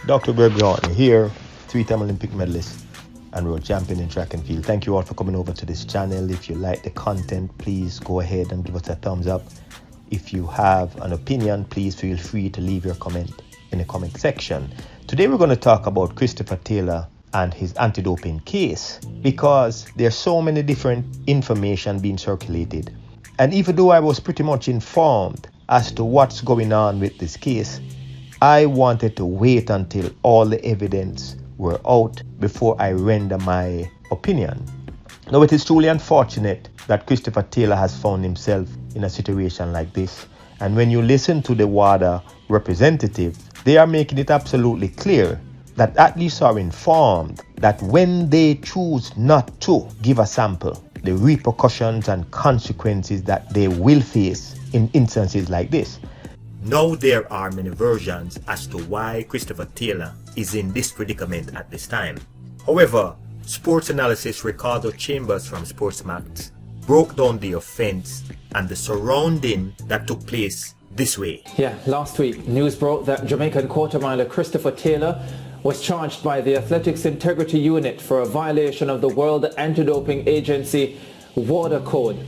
Dr. Gregory Horton here, three-time Olympic medalist and world champion in track and field. Thank you all for coming over to this channel. If you like the content, please go ahead and give us a thumbs up. If you have an opinion, please feel free to leave your comment in the comment section. Today we're going to talk about Christopher Taylor and his anti-doping case, because there's so many different information being circulated. And even though I was pretty much informed as to what's going on with this case, I wanted to wait until all the evidence were out before I render my opinion. Now, it is truly unfortunate that Christopher Taylor has found himself in a situation like this. And when you listen to the WADA representative, they are making it absolutely clear that athletes are informed that when they choose not to give a sample, the repercussions and consequences that they will face in instances like this. Now, there are many versions as to why Christopher Taylor is in this predicament at this time. However, sports analyst Ricardo Chambers from SportsMax broke down the offense and the surrounding that took place this way. Yeah, last week, news broke that Jamaican quartermiler Christopher Taylor was charged by the Athletics Integrity Unit for a violation of the World Anti-Doping Agency WADA code.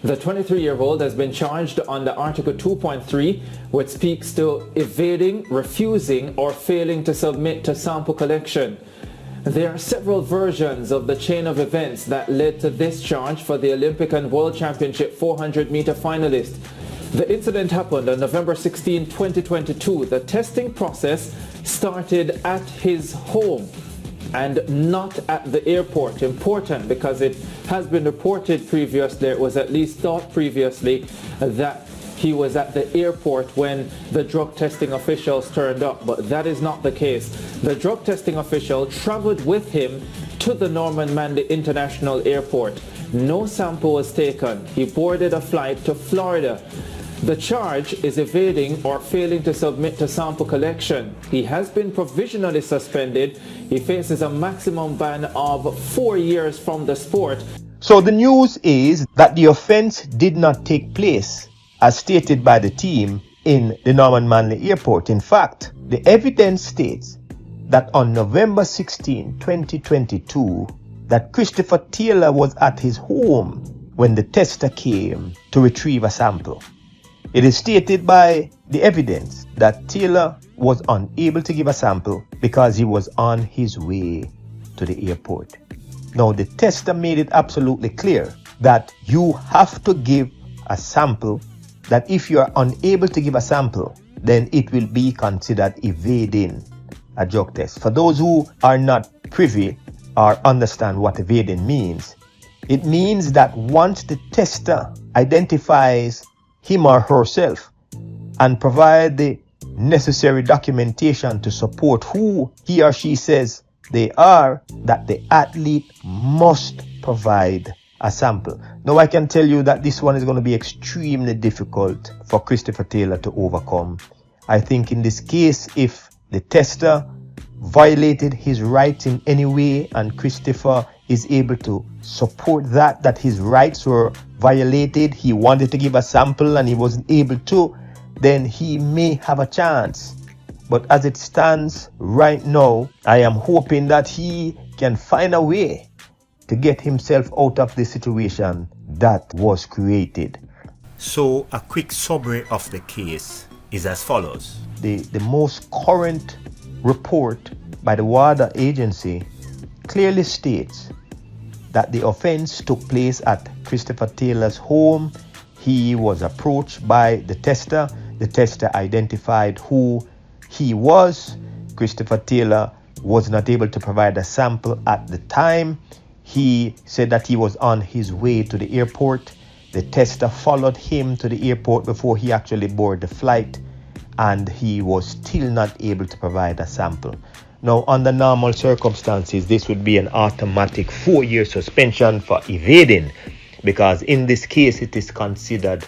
The 23-year-old has been charged under Article 2.3, which speaks to evading, refusing, or failing to submit to sample collection. There are several versions of the chain of events that led to this charge for the Olympic and World Championship 400-meter finalist. The incident happened on November 16, 2022. The testing process started at his home and not at the airport. Important, because it has been reported previously, it was at least thought previously, that he was at the airport when the drug testing officials turned up, but that is not the case. The drug testing official traveled with him to the Norman Manley International Airport. No sample was taken. He boarded a flight to Florida. The charge is evading or failing to submit to sample collection. He has been provisionally suspended. He faces a maximum ban of 4 years from the sport. So the news is that the offense did not take place, as stated by the team, in the Norman Manley Airport. In fact, the evidence states that on November 16, 2022, that Christopher Taylor was at his home when the tester came to retrieve a sample. It is stated by the evidence that Taylor was unable to give a sample because he was on his way to the airport. Now, the tester made it absolutely clear that you have to give a sample, that if you are unable to give a sample, then it will be considered evading a drug test. For those who are not privy or understand what evading means, it means that once the tester identifies him or herself and provide the necessary documentation to support who he or she says they are, that the athlete must provide a sample. Now, I can tell you that this one is going to be extremely difficult for Christopher Taylor to overcome. I think in this case, if the tester violated his rights in any way and Christopher is able to support that his rights were violated, he wanted to give a sample and he wasn't able to, then he may have a chance. But as it stands right now, I am hoping that he can find a way to get himself out of the situation that was created. So a quick summary of the case is as follows. The most current report by the WADA agency clearly states that the offense took place at Christopher Taylor's home. He was approached by the tester. The tester identified who he was. Christopher Taylor was not able to provide a sample at the time. He said that he was on his way to the airport. The tester followed him to the airport before he actually boarded the flight, and he was still not able to provide a sample. Now, under normal circumstances, this would be an automatic 4-year suspension for evading, because in this case, it is considered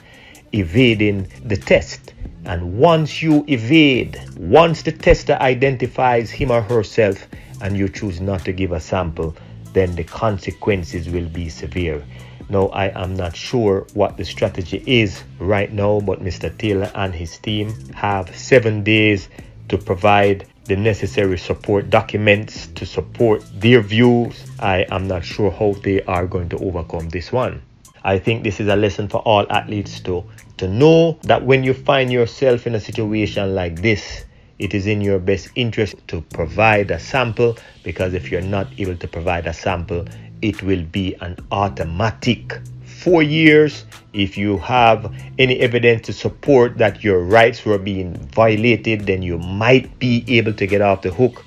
evading the test. And once you evade, once the tester identifies him or herself and you choose not to give a sample, then the consequences will be severe. Now, I am not sure what the strategy is right now, but Mr. Taylor and his team have 7 days to provide the necessary support documents to support their views, I am not sure how they are going to overcome this one. I think this is a lesson for all athletes to know that when you find yourself in a situation like this, it is in your best interest to provide a sample, because if you're not able to provide a sample, it will be an automatic 4 years. If you have any evidence to support that your rights were being violated, then you might be able to get off the hook.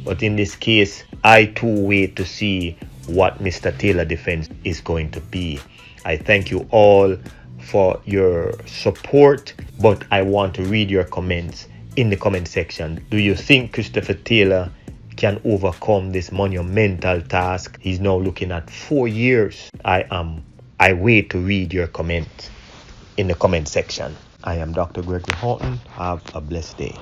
But in this case, I too wait to see what Mr. Taylor's defense is going to be. I thank you all for your support, but I want to read your comments in the comment section. Do you think Christopher Taylor can overcome this monumental task? He's now looking at 4 years. I wait to read your comments in the comment section. I am Dr. Gregory Horton. Have a blessed day.